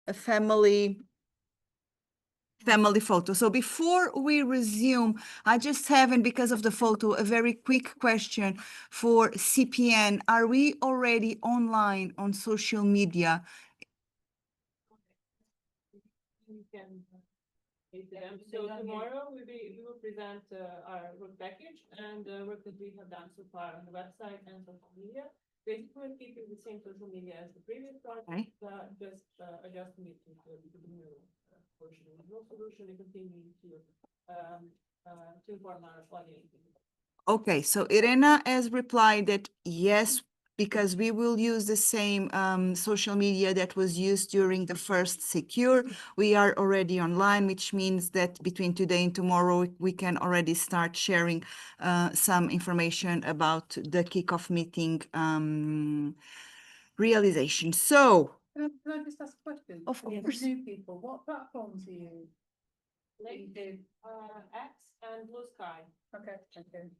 a family photo. So before we resume, I just have, and because of the photo, a very quick question for CPN. Are we already online on social media? You can meet them. So tomorrow we will present our work package and the work that we have done so far on the website and social media. Basically, keeping the same social media as the previous project, Okay. just adjusting it to the new version of the solution and continuing to inform our audience. Okay, so Irena has replied that yes, because we will use the same social media that was used during the first Secure. We are already online, which means that between today and tomorrow, we can already start sharing some information about the kickoff meeting realization. So, Can I just ask a question? Of For course. new people, what platforms are you? LinkedIn, X and Blue Sky. Okay, okay.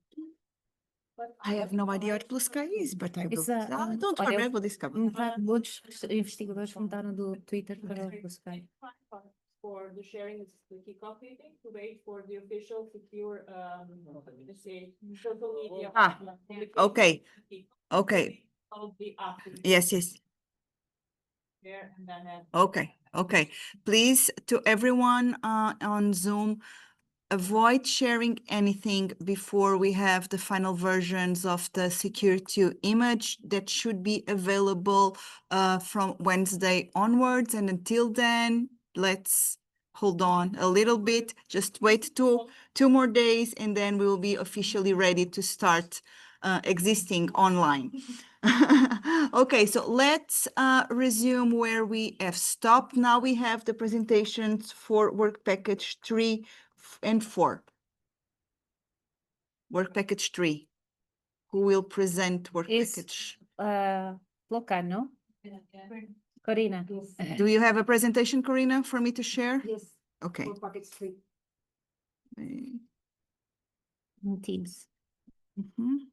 I have no idea what Blue Sky is, but I will. It's a, Don't olha, worry, I will discover. Muitos investigadores mudaram do Twitter para o Sky. For the sharing the kickoff meeting to wait for the official Secure, let's say, social media. Okay. Okay. Probably after. Yes, yes. There and then. Okay, okay. Please, to everyone on Zoom, avoid sharing anything before we have the final versions of the Secure 2 image that should be available from Wednesday onwards. And until then, let's hold on a little bit. Just wait two more days, and then we will be officially ready to start existing online. Okay, so let's resume where we have stopped. Now we have the presentations for work package 3 and 4. Work package 3. Who will present work Is- package? Locano. Corina. Do you have a presentation, Corina, for me to share? Yes. Okay. For package 3. In Teams. Mhm.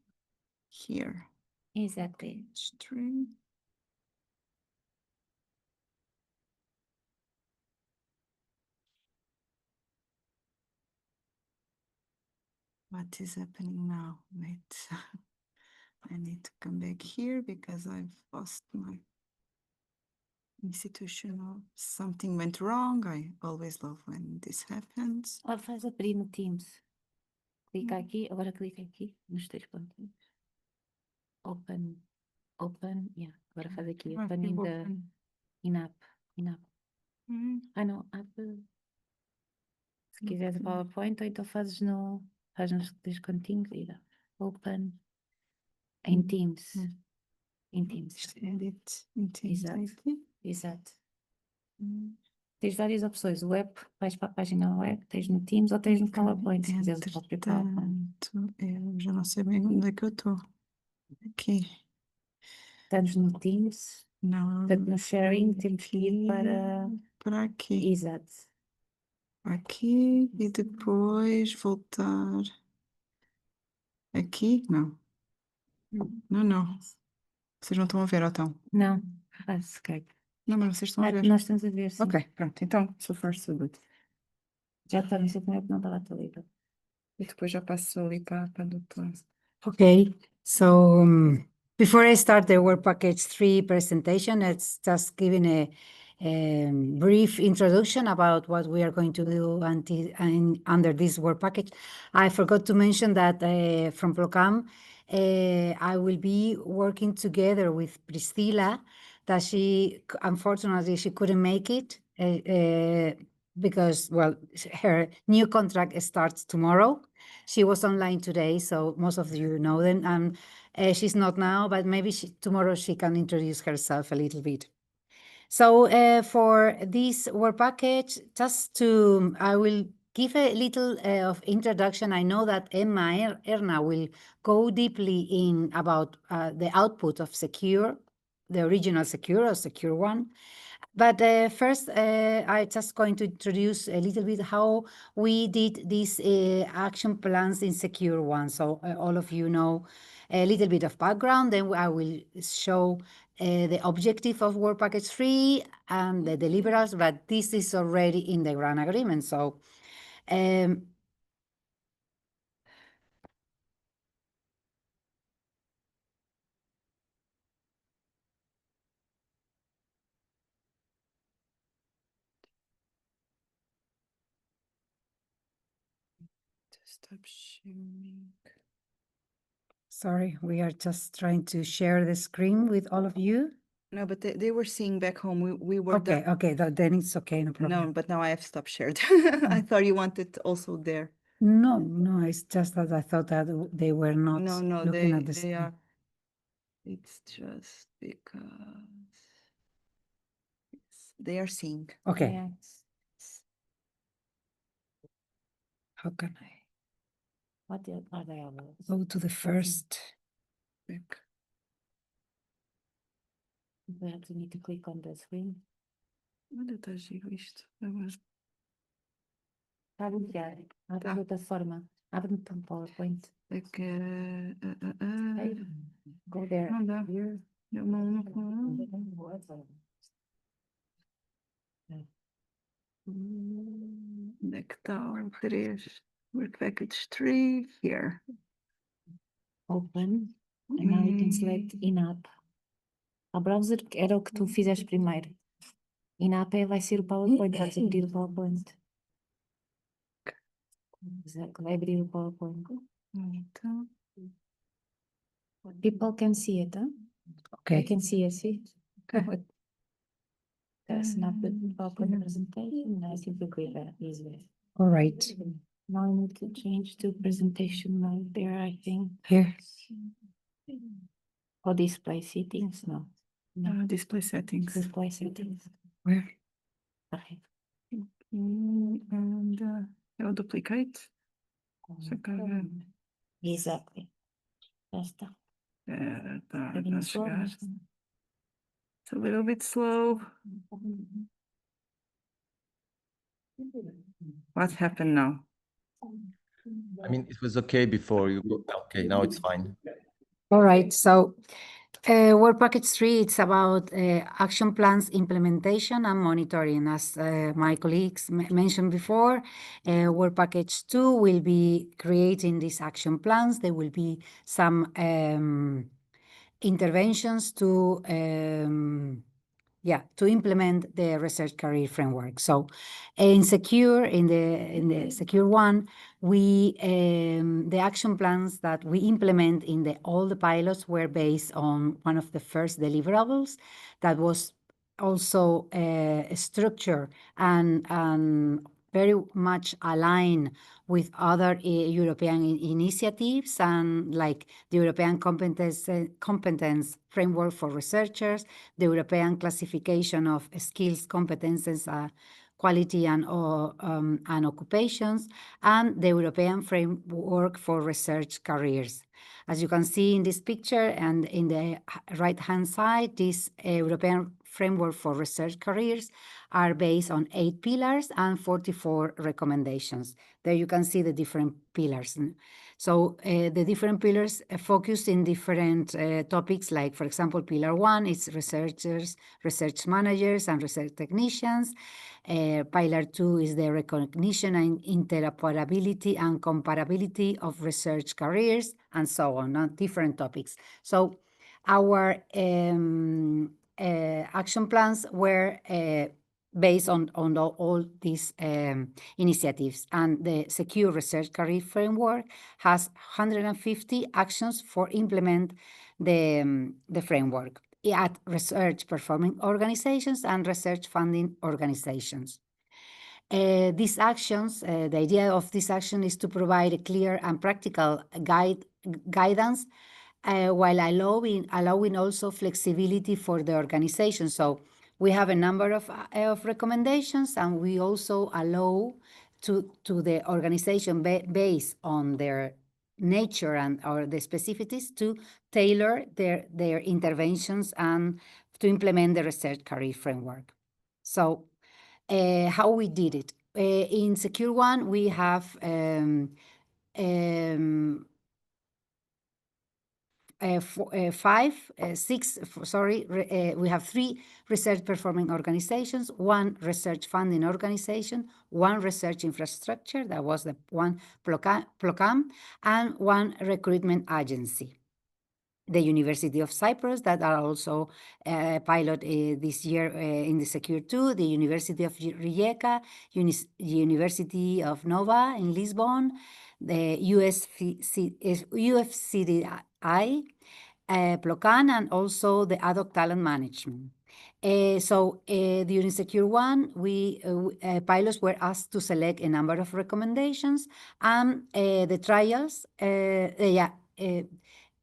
Here. Exactly. Page 3. What is happening now? Wait. I need to come back here because I've lost my institutional. Something went wrong. I always love when this happens. Faz abrir no Teams. Clica aqui, agora clica aqui nos 3 pontinhos. Open, yeah. Agora faz aqui, Ah, open eu in vou the open. in-app. Hum, Ah, não, app. Se quiseres o PowerPoint, ou então faz nos 3 continhos e dá. Open em Teams. Em Teams. Edit. Teams Exato. aqui. Exato. Hum. Tens várias opções. O web, vais para a página web, tens no Teams ou tens no PowerPoint, se quiseres o próprio PowerPoint. Entretanto, eu já não sei bem onde é que eu estou. Aqui. Estamos no Teams, Não. portanto no sharing temos que ir para aqui. Exato. Aqui e depois voltar. Aqui? Não. Não. Vocês não estão a ver, ou estão? Não, se calhar. Não, mas vocês estão a ver. Nós estamos a ver, sim. Ok, pronto. Então, so far so good. Já está no sítio que não estava atualizado. E depois já passo ali para a dupla. Okay, so before I start the work package 3 presentation, let's just giving a brief introduction about what we are going to do under this work package. I forgot to mention that from Procam, I will be working together with Priscilla, that unfortunately, she couldn't make it because, well, her new contract starts tomorrow. She was online today, so most of you know them. She's not now, but maybe tomorrow she can introduce herself a little bit. So for this work package, I will give a little of introduction. I know that Emma Erna will go deeply in about the output of Secure, the original Secure or Secure 1. But first, I'm just going to introduce a little bit how we did these action plans in Secure 1. So all of you know a little bit of background, then I will show the objective of Work Package 3 and the deliverables, but this is already in the grant agreement. So Stop sharing. sorry, we are just trying to share the screen with all of you. No, but they were seeing back home. We were Okay, done. okay, then it's okay, no problem. No, but now I have stopped shared. I thought you wanted also there. No, no, it's just that I thought that they were not No, no, looking they at the they screen. are. It's just because they are seeing. Okay, Yes. how can I Are they all? go to the first? Back. Perhaps we need to click on the screen. Olha, tá giro isto. Agora. Está a bloquear. Abre a Tá. plataforma. Abre no PowerPoint. É que era. Hey, go there. Não dá. Here. Eu não. Onde é que está o 3? Work package 3, here. Open. And now we can select in-app. A browser era o que tu fizeste primeiro. In-app vai ser o PowerPoint. Vais abrir o PowerPoint. Exato, vai abrir o PowerPoint. Então, People can see it, huh? I Okay, can see it, see? That's not the PowerPoint presentation. I think we could easily. all right, Now I need to change to presentation mode there, I think. here. Or display settings, no. No, display settings. display settings. Where? Okay. And é o duplicate. Só que Exactly. Já está. tá Bocadinho a slow, chegar. mas- It's a little bit slow. What happened now? I mean, it was okay before you go. Okay, now it's fine. All right, so Work Package 3, it's about action plans implementation and monitoring. As my colleagues mentioned before, Work Package 2 will be creating these action plans. There will be some interventions to to implement the research career framework. So in the secure one, we the action plans that we implement in all the pilots were based on one of the first deliverables that was also structured and very much aligned with other European initiatives and like the European competence framework for researchers, the European classification of skills, competences, quality and occupations, and the European framework for research careers. As you can see in this picture and in the right-hand side, this European framework for research careers are based on 8 pillars and 44 recommendations. There you can see the different pillars. So the different pillars focus in different topics, like, for example, pillar 1 is researchers, research managers, and research technicians. Pillar 2 is the recognition and interoperability and comparability of research careers, and so on, different topics. So our action plans were based on all these initiatives, and the Secure Research Career Framework has 150 actions for implement the framework at research performing organizations and research funding organizations. These actions, the idea of this action is to provide a clear and practical guidance while allowing also flexibility for the organization. So we have a number of recommendations, and we also allow to the organization based on their nature and or the specificities to tailor their interventions and to implement the research career framework. So how we did it. In Secure One, we have we have 3 research performing organizations, 1 research funding organization, 1 research infrastructure, that was the one PLOCAM, and 1 recruitment agency. The University of Cyprus that are also pilot this year in the Secure 2, the University of Rijeka, University of Nova in Lisbon, the UFCDI, PLOCAN, and also the ad hoc talent management. During Secure 1, pilots were asked to select a number of recommendations, and the trials,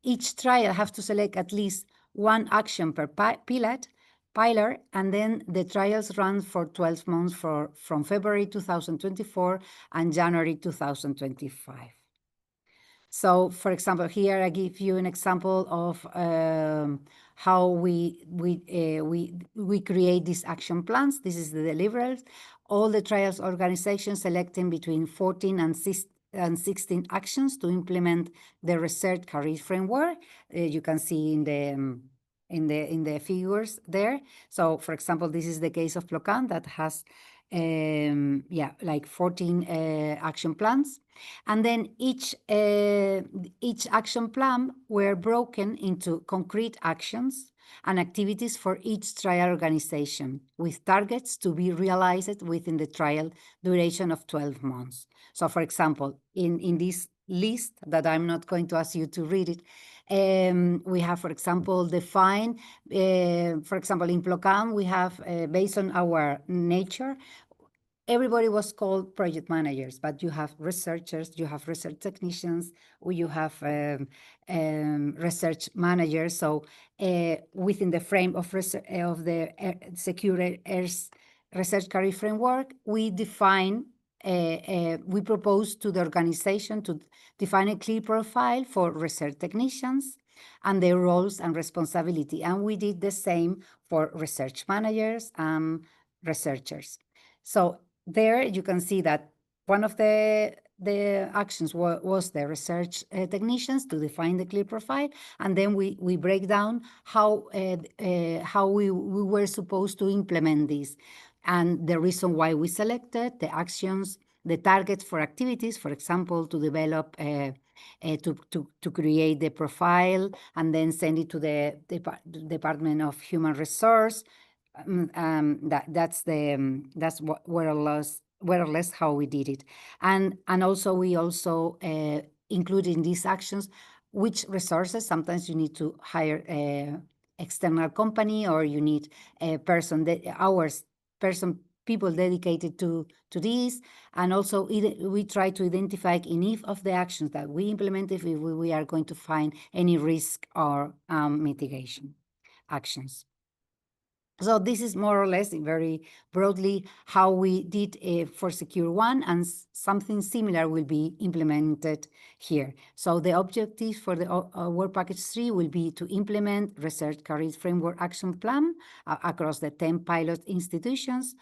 each trial have to select at least 1 action per pilot, and then the trials run for 12 months from February 2024 and January 2025. So, for example, here I give you an example of how we create these action plans. This is the deliverables. All the trials organizations selecting between 14 and 16 actions to implement the research career framework. You can see in the figures there. So, for example, this is the case of PLOCAN that has like 14 action plans, and then each action plan were broken into concrete actions and activities for each trial organization, with targets to be realized within the trial duration of 12 months. So, for example, in this list that I'm not going to ask you to read it, we have, for example, define, for example, in PLOCAM, we have, based on our nature, everybody was called project managers, but you have researchers, you have research technicians, or you have research managers. So within the frame of the Secure Research Career Framework, we define, we propose to the organization to define a clear profile for research technicians and their roles and responsibility. And we did the same for research managers and researchers. So there you can see that one of the actions was the research technicians to define the clear profile, and then we break down how we were supposed to implement this, and the reason why we selected the actions, the targets for activities, for example, to develop to create the profile and then send it to the Department of Human Resource. That's more or less how we did it, and also we also included in these actions which resources. Sometimes you need to hire a external company, or you need a people dedicated to this, and also we try to identify in each of the actions that we implemented if we are going to find any risk or mitigation actions. So this is more or less very broadly how we did for Secure 1, and something similar will be implemented here. So the objective for the Work Package 3 will be to implement Research Career Framework Action Plan across the 10 pilot institutions.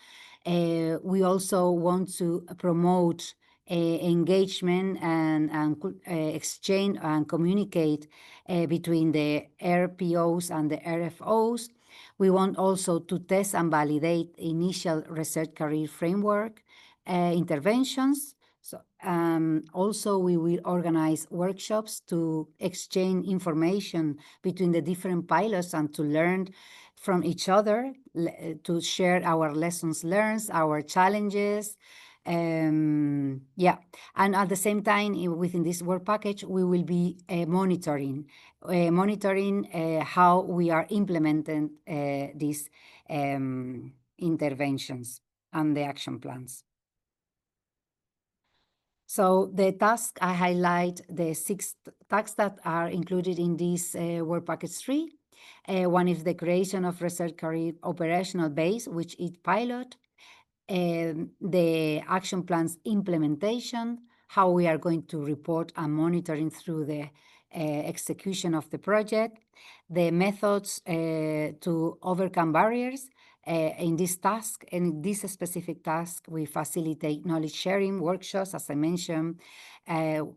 We also want to promote engagement and exchange and communicate between the RPOs and the RFOs. We want also to test and validate initial research career framework interventions. So also we will organize workshops to exchange information between the different pilots and to learn from each other, to share our lessons learned, our challenges. And at the same time, within this work package, we will be monitoring how we are implementing these interventions and the action plans. So the task, I highlight the 6 tasks that are included in this work package 3. One is the creation of research career operational base, which is pilot. The action plans implementation, how we are going to report and monitoring through the execution of the project, the methods to overcome barriers. In this task, and in this specific task, we facilitate knowledge sharing workshops, as I mentioned. To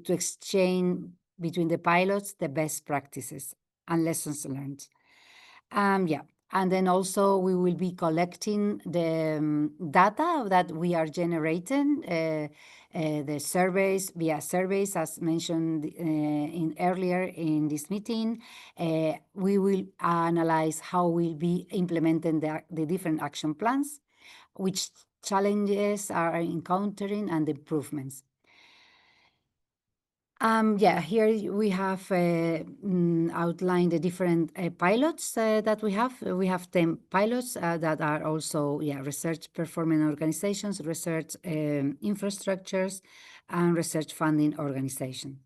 exchange between the pilots, the best practices and lessons learned. Yeah, and then also we will be collecting the data that we are generating, the surveys, via surveys, as mentioned earlier in this meeting. We will analyze how we'll be implementing the different action plans, which challenges are encountering and improvements. Yeah, here we have outlined the different pilots that we have. We have 10 pilots that are also research performing organizations, research infrastructures, and research funding organizations.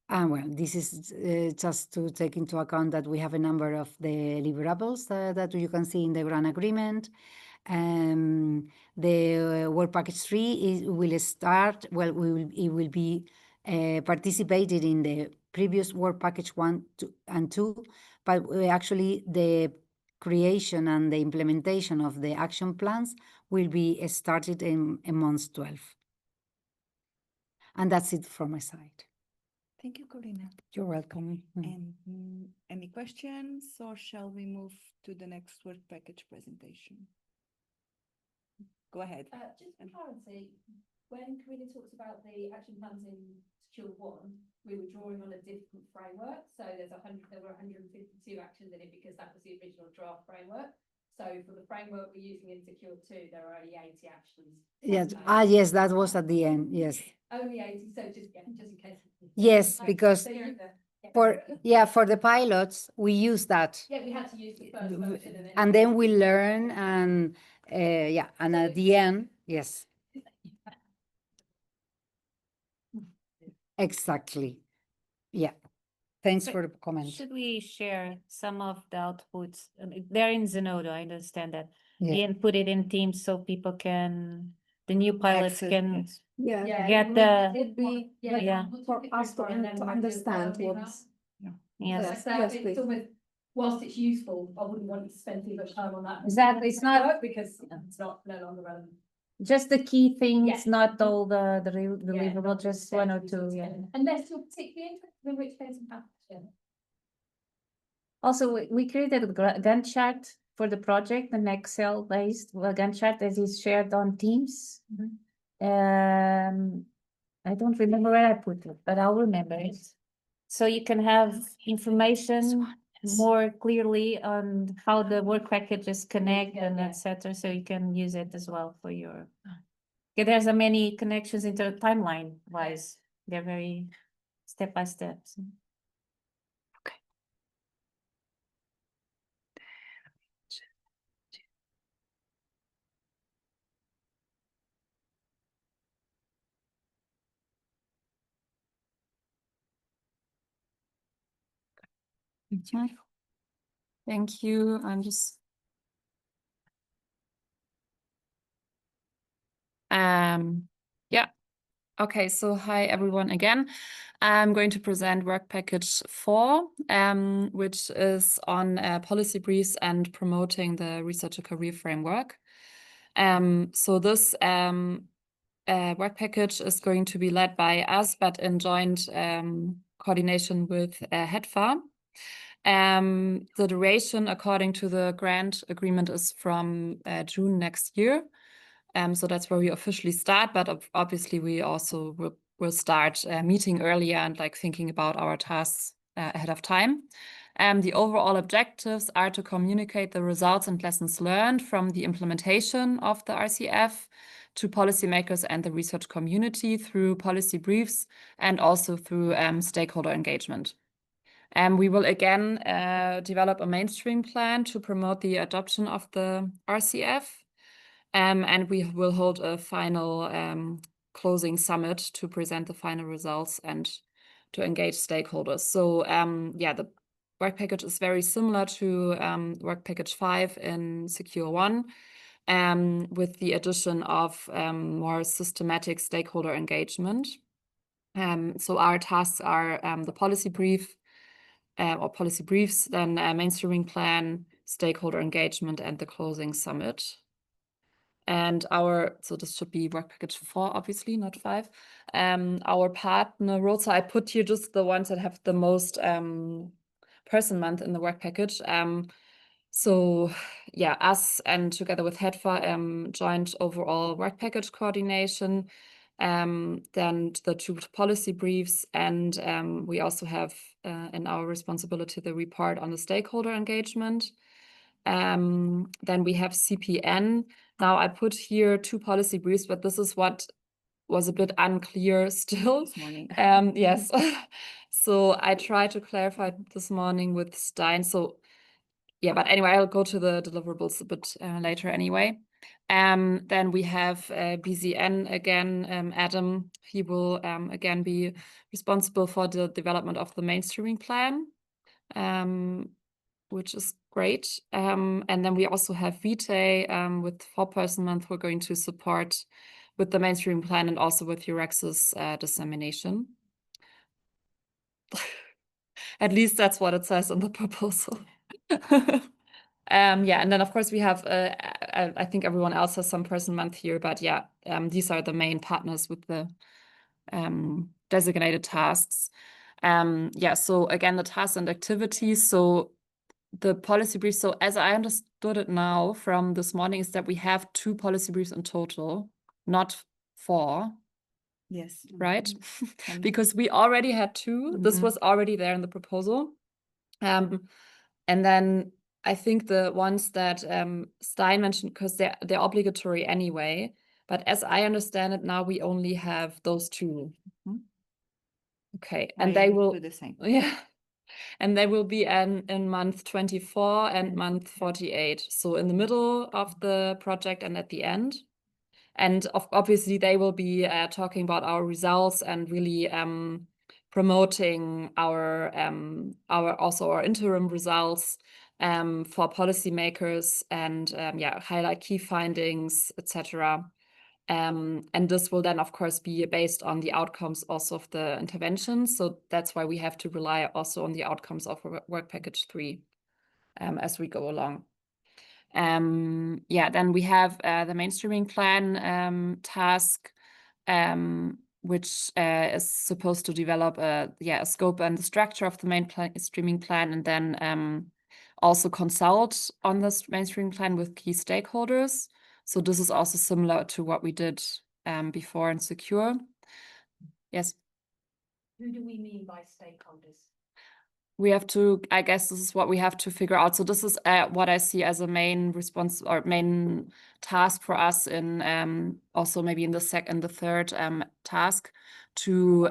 Well, this is just to take into account that we have a number of the deliverables that you can see in the grant agreement. The work package 3 will start, well, it will be participated in the previous work package 1 and 2, but actually the creation and the implementation of the action plans will be started in month 12. And that's it from my side. Thank you, Corina. You're welcome. And any questions, or shall we move to the next work package presentation? Go ahead. Just for clarity, when Karina talks about the action plans in Secure 1, we were drawing on a different framework. So there were 152 actions in it because that was the original draft framework. So for the framework we're using in Secure 2, there are only 80 actions. Yes. Okay. Yes, that was at the end. Yes. Only 80. So just in case. Yes, Okay, because so for the pilots, we use that. yeah, we had to use the first version And then we learn and and at the end, yes. Exactly. Yeah. Thanks But for the comment. Should we share some of the outputs? I mean, they're in Zenodo, I understand that. Yeah. And put it in Teams so people the new pilots Access, can yes. Yeah. get the, It'd be yeah. for us to understand what's. yes. Yes, please. it's almost, whilst it's useful, I wouldn't want you to spend too much time on that. Exactly, it's not- work because it's not no longer relevant. Just the key things, Yeah. not all the deliverable, not just one or two, extensions, yeah. Unless you're particularly interested in which case you have to. Also, we created a Gantt chart for the project, an Excel based Gantt chart that is shared on Teams. I don't remember where I put it, but I'll remember it. So you can have information more clearly on how the work packages connect and etc. So you can use it as well for your. Yeah, there's a many connections into the timeline wise. They're very step by step. so. Thank you. I'm just. Yeah. Okay, so hi everyone again. I'm going to present work package 4, which is on policy briefs and promoting the researcher career framework. So this work package is going to be led by us, but in joint coordination with HEDFA. The duration according to the grant agreement is from June next year. So that's where we officially start, but obviously we also will start meeting earlier and like thinking about our tasks ahead of time. The overall objectives are to communicate the results and lessons learned from the implementation of the RCF to policymakers and the research community through policy briefs and also through stakeholder engagement. We will again develop a mainstream plan to promote the adoption of the RCF. And we will hold a final closing summit to present the final results and to engage stakeholders. So yeah, the work package is very similar to work package 5 in Secure 1, with the addition of more systematic stakeholder engagement. So our tasks are the policy brief or policy briefs, then a mainstreaming plan, stakeholder engagement, and the closing summit. And so this should be work package 4, obviously, not 5. Our partner roles, so I put here just the ones that have the most person month in the work package. So yeah, us and together with HEDFA, joint overall work package coordination, then the 2 policy briefs, and we also have in our responsibility the report on the stakeholder engagement. Then we have CPN. Now I put here 2 policy briefs, but this is what was a bit unclear still. This morning. Yes. So I tried to clarify this morning with Stein. So yeah, but anyway, I'll go to the deliverables a bit later anyway. Then we have BZN again, Adam. He will again be responsible for the development of the mainstreaming plan, which is great. And then we also have Vitae with 4-person month. We're going to support with the mainstream plan and also with Eurex's dissemination. At least that's what it says in the proposal. Yeah, and then of course we have, I think everyone else has some person month here, but yeah, these are the main partners with the designated tasks. Yeah, so again, the tasks and activities. So the policy brief, so as I understood it now from this morning, is that we have 2 policy briefs in total, not 4, Yes. right? And- Because we already had 2. This Mhm. was already there in the proposal. And then I think the ones that Stein mentioned, because they're obligatory anyway. But as I understand it now, we only have those 2. Mhm. Okay, I and they will do the same. yeah, and they will be in month 24 and month 48. So in the middle of the project and at the end. And obviously they will be talking about our results and really promoting our also our interim results for policymakers and yeah, highlight key findings, etc. And this will then, of course, be based on the outcomes also of the interventions. So that's why we have to rely also on the outcomes of work package 3 as we go along. Yeah, then we have the mainstreaming plan task, which is supposed to develop a scope and the structure of the mainstreaming plan, and then also consult on this mainstreaming plan with key stakeholders. So this is also similar to what we did before in Secure. Yes. Who do we mean by stakeholders? We have to, I guess this is what we have to figure out. So this is what I see as a main response or main task for us in also maybe in the third task to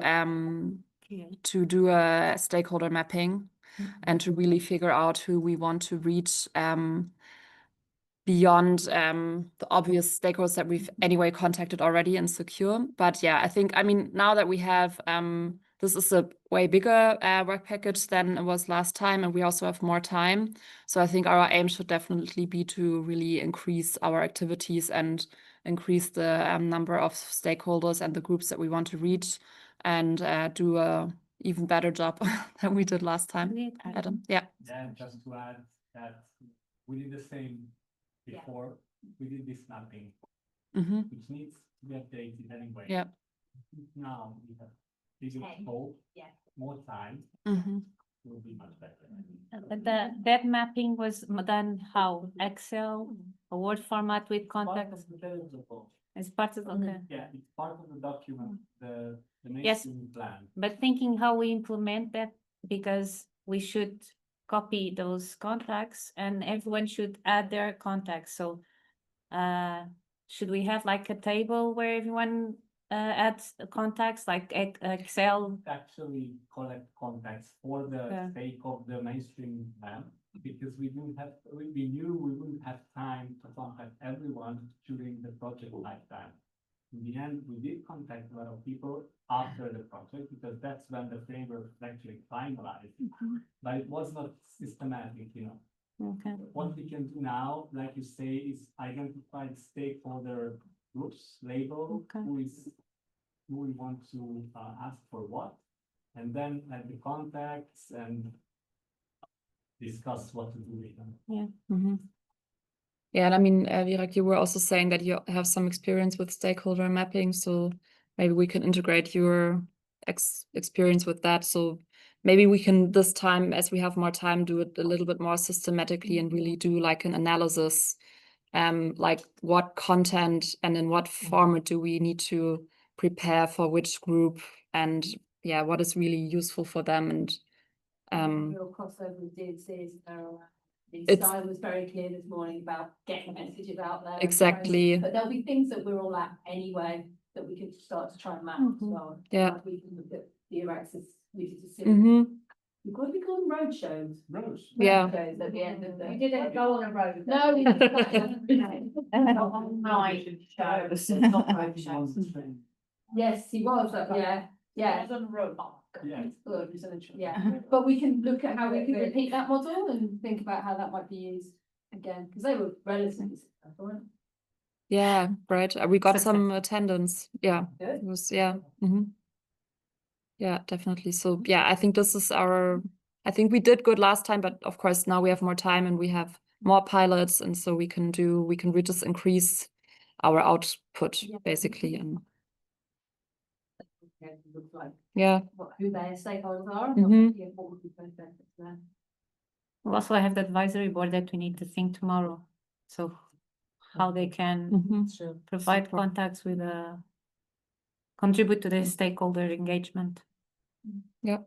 do a stakeholder mapping and to really figure out who we want to reach beyond the obvious stakeholders that we've anyway contacted already in Secure. But yeah, I think, I mean, now that we have this is a way bigger work package than it was last time, and we also have more time. So I think our aim should definitely be to really increase our activities and increase the number of stakeholders and the groups that we want to reach, and do a even better job than we did last time. Adam, yeah. Yeah, just to add that we did the same before. We did this mapping, which needs to be updated anyway. Yeah. Now we have bigger scope, more time, will be much better. That mapping was done how? Excel, a Word format with Part contacts? of the deliverable. It's part of, okay. Yeah, it's part of the document, the Yes. mainstream plan. But thinking how we implement that, because we should copy those contacts and everyone should add their contacts. So should we have like a table where everyone adds contacts like Excel? Actually collect contacts for the sake of the mainstream plan, because we knew we wouldn't have time to contact everyone during the project lifetime. In the end, we did contact a lot of people after the project, because that's when the framework was actually finalized. But it was not systematic, you know. Okay. What we can do now, like you say, is identify stakeholder groups, label who we want to ask for what, and then add the contacts and discuss what to do with them. Yeah. Yeah, and I mean, Virak, you were also saying that you have some experience with stakeholder mapping, so maybe we can integrate your experience with that. So maybe we can this time, as we have more time, do it a little bit more systematically and really do like an analysis, like what content and in what format do we need to prepare for which group, and yeah, what is really useful for them. And Real crossover with DNCs, the It's- style was very clear this morning about getting messages out there. Exactly. But there'll be things that we're all at anyway, that we could start to try and map as Mhm. well. Yeah. Like we can look at the Araxis, we did a series. Mhm. What do we call them, road shows? Rose. Yeah. Road shows at the end of the. We didn't go on a road. No, we didn't. Not road shows. Yes, he was, yeah. on the road. Yeah. Good, yeah, but we can look at how we can repeat that model and think about how that might be used again, because they were relatively successful, weren't Yeah, right. We got Success. some attendance. Yeah. Good. It was, yeah. Yeah, definitely. So yeah, I think this is I think we did good last time, but of course now we have more time and we have more pilots, and so we can just increase our output Yeah. basically. And they? Look like yeah, who their stakeholders are, Mhm. and what would be benefits to them. We also have the advisory board that we need to think tomorrow. So how they can Mhm. provide contacts with contribute to the stakeholder engagement. yeah.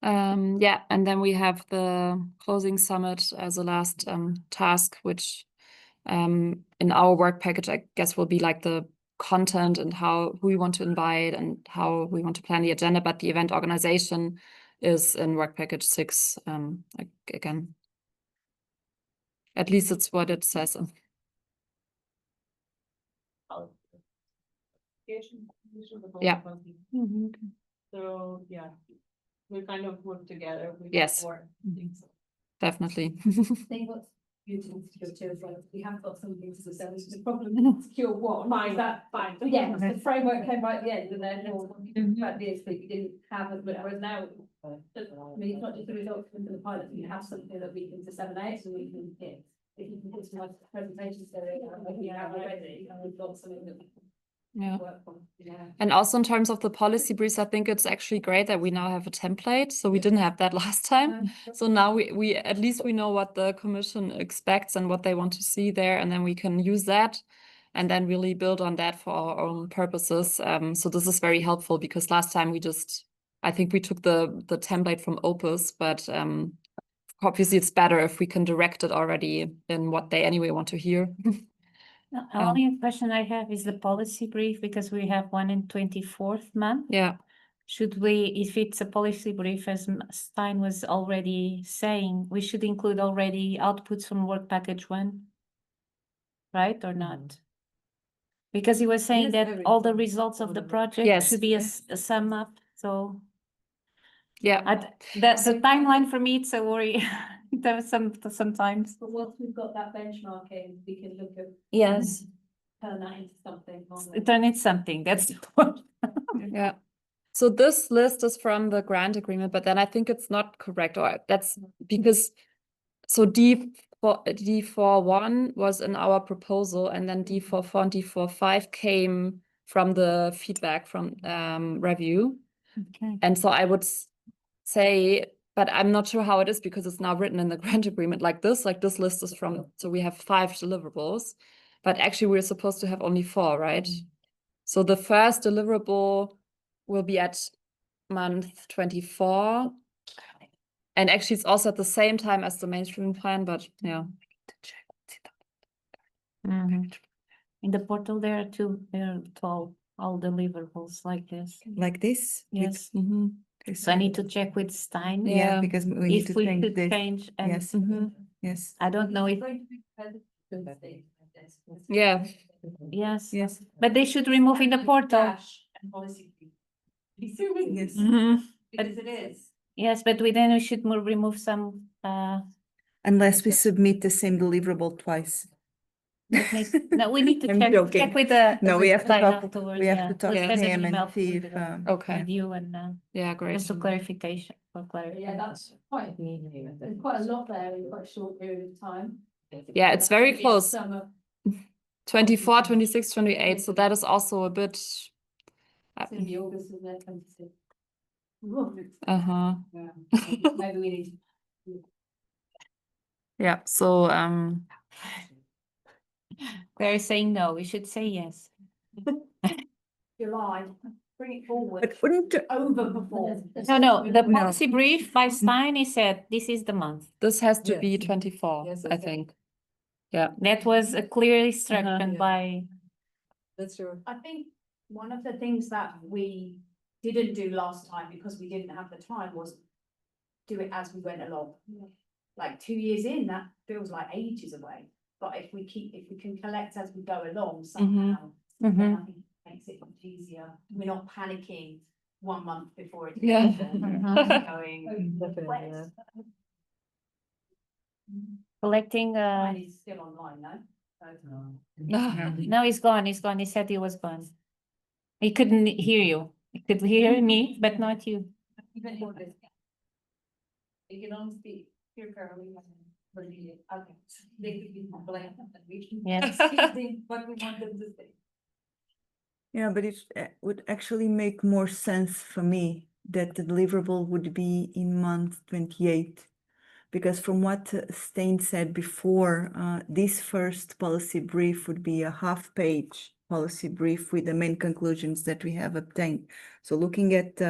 Yeah, and then we have the closing summit as a last task, which in our work package, I guess, will be like the content and who we want to invite and how we want to plan the agenda. But the event organization is in work package 6. Again, at least it's what it says. Yeah. So, yeah, we kind of work together. We Yes. support things. Definitely. I think what's good in secure two as well, is we have got some things to say, the problem in secure one. Fine, that's fine. Yeah, the framework came right at the end, and then Mhm. about this, but we didn't have it, whereas now. I mean, it's not just the results from the pilot, we have something that we can disseminate, so we can get. If you can put some nice presentations there, we have already, and we've got something that we can Yeah. work on, yeah. And also in terms of the policy briefs, I think it's actually great that we now have a template. So we didn't have that last time. So now we at least we know what the commission expects and what they want to see there, and then we can use that and then really build on that for our own purposes. So this is very helpful because last time I think we took the template from Opus, but obviously it's better if we can direct it already in what they anyway want to hear. The only question I have is the policy brief, because we have one in 24th month. Yeah. Should we, if it's a policy brief, as Stein was already saying, we should include already outputs from work package 1? Right or not? Because he was saying Yes, that all the everything. results of the project Yes. should be a sum up, so. Yeah. The timeline for me, it's a worry. There was sometimes. But once we've got that benchmarking, we can look at. Yes, Turn that into something. can't we? turn it something, that's the point. Yeah. So this list is from the grant agreement, but then I think it's not correct, or that's because so D41 was in our proposal, and then D44 and D45 came from the feedback from review. Okay. And so I would say, but I'm not sure how it is because it's now written in the grant agreement like this list is from, so we have 5 deliverables, but actually we're supposed to have only 4, right? So the first deliverable will be at month 24. And actually it's also at the same time as the mainstream plan, but yeah. Mhm. In the portal, there are 12, all deliverables like this. Like this? Yes, Mhm. so I need to check with Stein. Yeah, Yeah. because we need If to we change could this. change and Yes. Mhm. Yes. I don't know if, Yeah. yes, Yes. but they should remove in the portal. Dash and policy. Yes. Mhm. Because it is. Yes, but then we should remove some, Unless we submit the same deliverable twice. no, we need to I'm check joking. with the. No, we with have to Stein talk- afterwards, we have yeah. to talk Let's to send an him and email see with if, the- Okay. with you and Yeah, great. just a clarification for Yeah, clarification. that's quite, there's quite a lot there in quite a short period of time. Yeah, it's very Maybe close. summer. 24, 26, 28. So that is also a bit. It's gonna be August, isn't it? 26. Uh-huh. Yeah. Maybe we need. Yeah. So They're saying no, we should say yes. July, bring it forward. But wouldn't, Overperform. No, the No. policy brief by Stein, he said, this is the month. this has to Yes. be 24, Yes, I yes. think. That was a clear instruction Yeah. by, That's true. I think one of the things that we didn't do last time because we didn't have the time was do it as we went along. Like 2 years in, that feels like ages away. But if we can collect as we go along somehow, then I think it makes it much easier. We're not panicking 1 month before it's Yeah. going. Definitely, yeah. collecting, Mine is still online, no? no, he's gone, he said he was gone. He couldn't hear you. He could hear me, but not you. Even if it's. You can only speak here currently. Okay. They could be blank and we can. Yes. But we want them to stay. yeah, but it would actually make more sense for me that the deliverable would be in month 28. Because from what Stein said before, this first policy brief would be a half-page policy brief with the main conclusions that we have obtained. So looking at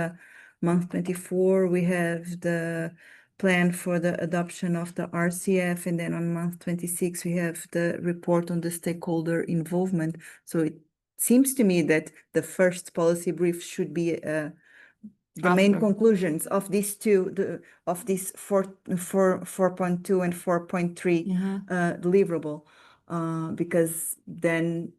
month 24, we have the plan for the adoption of the RCF, and then on month 26, we have the report on the stakeholder involvement. So it seems to me that the first policy brief should be the main After. conclusions of these two, of this 4.2 and 4.3 deliverable, because then,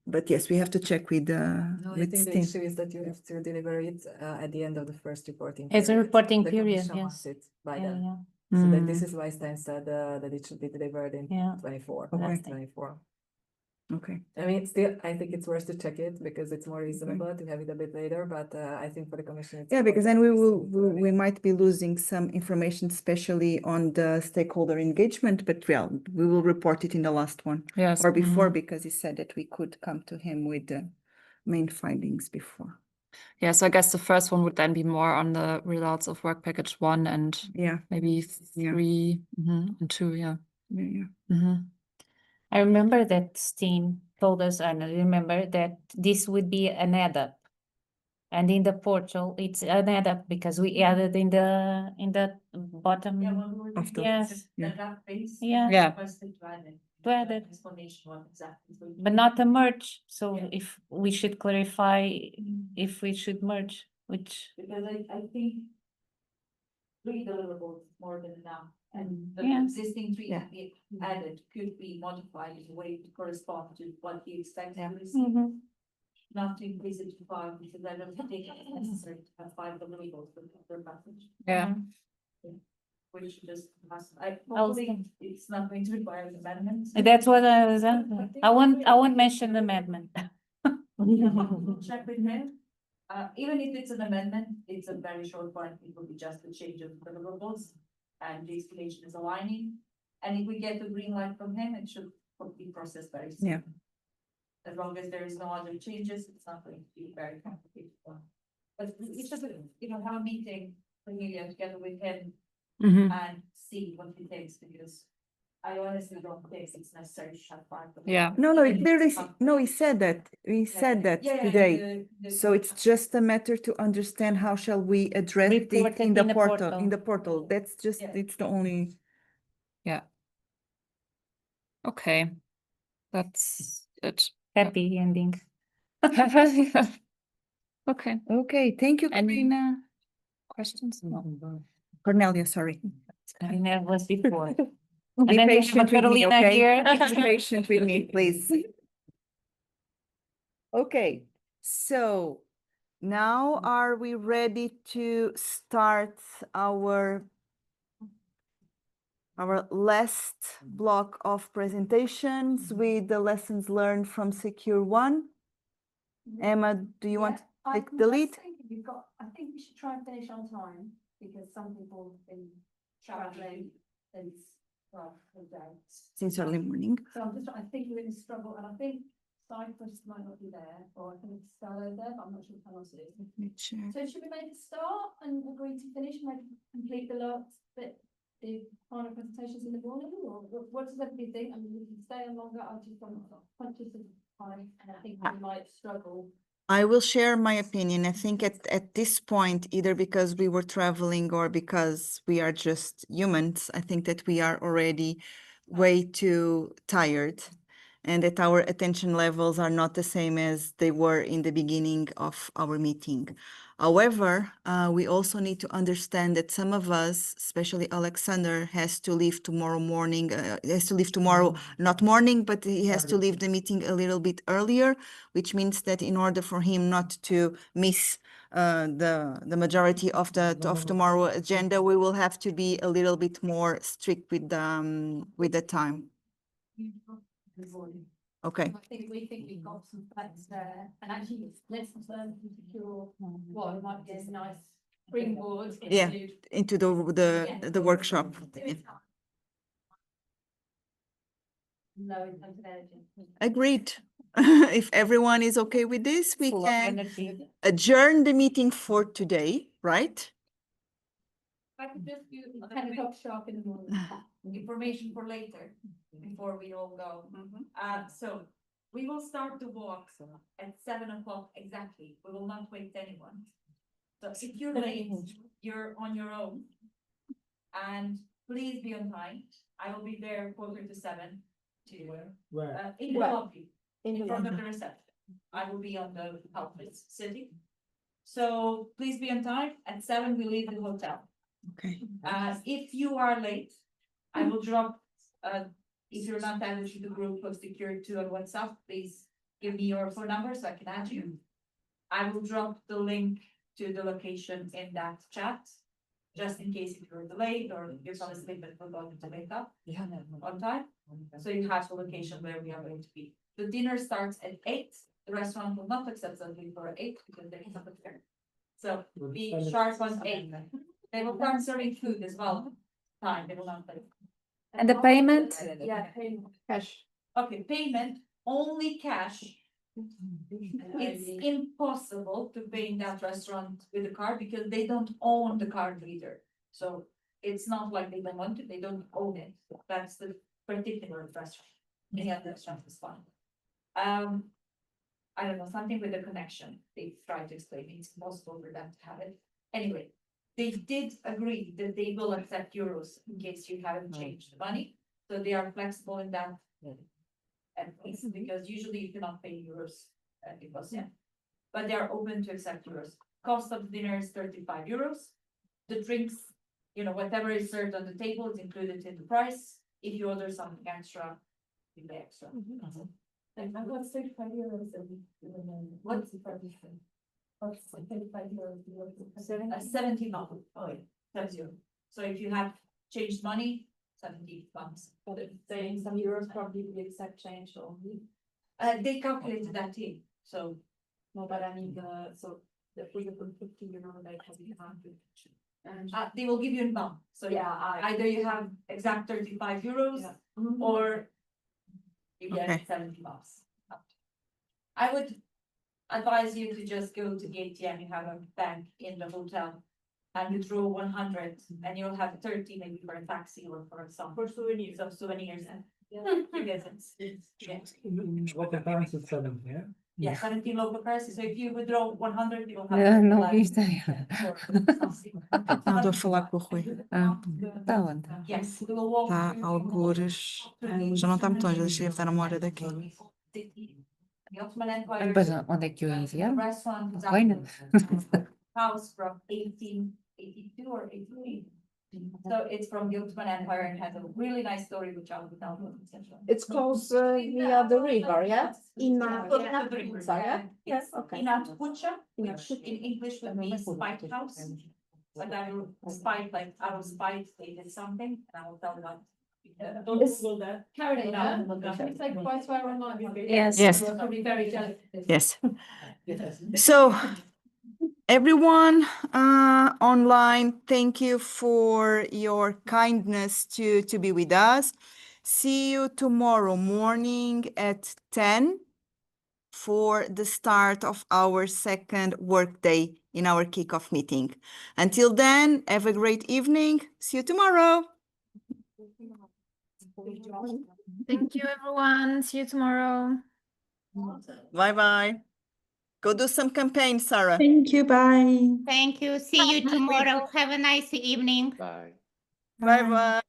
but yes, we have to check with No, I with think the Steam. issue is that you have to deliver it at the end of the first reporting. It's a period. reporting The period, Commission wants yes. it by Yeah, then. yeah. So then this is why Stein said that it should be delivered in Yeah. 24. Okay. March 24. Okay. I mean, still, I think it's worth to check it because it's more reasonable to have it a bit later, but I think for the Commission. It's Yeah, because then important we might be losing some information, especially on the stakeholder engagement, but well, we will report it in the last one. Yes. Or before, because he said that we could come to him with the main findings before. Yeah, so I guess the first one would then be more on the results of work package 1 and Yeah, maybe Yeah. 3 and 2, yeah. yeah. I remember that Steen told us, and I remember that this would be an add-up. And in the portal, it's an add-up because we added in the bottom. Yeah, well, we Of the- Yes. yeah. That base. Yeah. Yeah. Requested to add it. To add it. Explanation what exactly. is going But on. not a merge, so Yeah. if we should clarify if we should merge, which, Because I think. 3 deliverables is more than enough, and the Yeah. existing 3 Yeah. that we added could be modified in a way to correspond to what he expects Yeah. to receive. Mhm. Not to increase it to 5, because I don't think it's necessary to have 5 deliverables for the passage. Yeah. Which just must, I I'll hopefully it's not going to require an amendment. that's what I was, I won't mention the amendment. Check with him. Even if it's an amendment, it's a very short one, it will be just a change of deliverables. And the explanation is aligning, and if we get the green light from him, it should be processed very soon. Yeah. As long as there is no other changes, it's not going to be very complicated one. But it's just, have a meeting, Cornelia, together with him and see what he thinks, because I honestly don't think it's necessary to have 5. Yeah. No, he clearly, he said that, today. So it's just a matter to understand how shall we address it Report in it the in the portal, portal. in the portal. That's just, Yeah. it's the only. Okay. That's it. Happy ending. Okay. Okay, thank you, Any- Karina. Questions? No. Cornelia, sorry. I never was before. Be And then we have patient with me, Carolina okay? here. Be patient with me, please. Okay, so now are we ready to start our last block of presentations with the lessons learned from Secure One? Emma, do you want to take the lead? I think we should try and finish on time, because some people have been traveling since well, all day. since early morning. So I think we're in a struggle, and I think Cyprus might not be there, or I think Stella is there, but I'm not sure if else it is. Let me check. So should we make a start and agree to finish, maybe complete the last bit, the final presentations in the morning, or what does everybody think? I mean, we can stay on longer, I just don't conscious of time, and I think we might struggle. I will share my opinion. I think at this point, either because we were traveling or because we are just humans, I think that we are already way too tired and that our attention levels are not the same as they were in the beginning of our meeting. However, we also need to understand that some of us, especially Alexander, has to leave tomorrow morning, has to leave tomorrow, not morning, but he has to leave the meeting a little bit earlier, which means that in order for him not to miss the majority of tomorrow agenda, we will have to be a little bit more strict with the time. Okay. I think we've got some facts there, and actually, lessons learned from Secure One might be a nice springboard Yeah. into. Into the workshop. Yeah. Low in terms of energy. Agreed. If everyone is okay with this, we Full of can energy. adjourn the meeting for today, right? I could just do 10 o'clock sharp in the morning. Information for later, before we all go. So we will start the walk at 7 o'clock exactly. We will not wait anyone. So if you're late, you're on your own. And please be on time. I will be there 6:45 to in the lobby, in front of the reception. I will be on the outfits sitting. So please be on time. At 7, we leave the hotel. Okay. If you are late, I will drop, if you're not added to the group of Secure 2 on WhatsApp, please give me your phone number so I can add you. I will drop the link to the location in that chat, just in case if you're delayed or you're falling asleep and forgot to wake up on time. So you have the location where we are going to be. The dinner starts at 8. The restaurant will not accept something for 8 because there is a there. So be sharp on 8. They will start serving food as well. Time, they will not pay. And the payment? Yeah, payment. Cash. Okay, payment, only cash. It's impossible to pay in that restaurant with a card because they don't own the card reader. So it's not like they don't want it, they don't own it. That's the particular restaurant. Any other restaurant is fine. I don't know, something with the connection. They tried to explain it. It's impossible for them to have it. Anyway, they did agree that they will accept euros in case you haven't changed the money. So they are flexible in that. And it's because usually you cannot pay euros because, yeah. But they are open to accept euros. Cost of dinner is 35 euros. The drinks, you know, whatever is served on the table is included in the price. If you order something extra, you pay extra. And what's 35 euros? What's the price? What's 35 euros? 70 now. Oh, yeah, that's you. So if you have changed money, 70 bucks. But it's saying some euros probably we accept change only. They calculated that in, so. No, but I mean, so if we give them 50 euro, they can be 100. And They will give you in bulk, so yeah, either you have exact 35 euros Yeah. or you Okay. get 70 bucks. I would advise you to just go to ATM, you have a bank in the hotel and withdraw 100 and you'll have 30 maybe for a taxi or for some souvenirs and you get it. Local currency is 7, yeah? Yeah, 17 local currency, so if you withdraw 100, you'll have. Não, não like, vi isso. Não, estou a falar com o Rui. Tá onde? Yes, we will walk Está through algures. Já não está muito longe, deixa eu estar uma hora daqui. The Ottoman Empire. Mas onde é que eu The enviar? restaurant was Bueno. house from 1882 or 83. So it's from the Ottoman Empire and has a really nice story which I will tell you. It's close via the river, yeah? Yes, okay. Inat Bucha, which in English would be spite house. But I will spite, like out of spite, they did something, and I will tell you what. don't Google that. Caroline, No. should we say goodbye to our online? Yes. Yes. We're probably very jealous. Yes. So Everyone online, thank you for your kindness to be with us. See you tomorrow morning at 10 for the start of our second workday in our kickoff meeting. Until then, have a great evening. See you tomorrow. Thank you, everyone. See you tomorrow. Bye-bye. Go do some campaign, Sarah. Thank you, bye. Thank you. See you tomorrow. Have a nice evening. Bye. Bye-bye.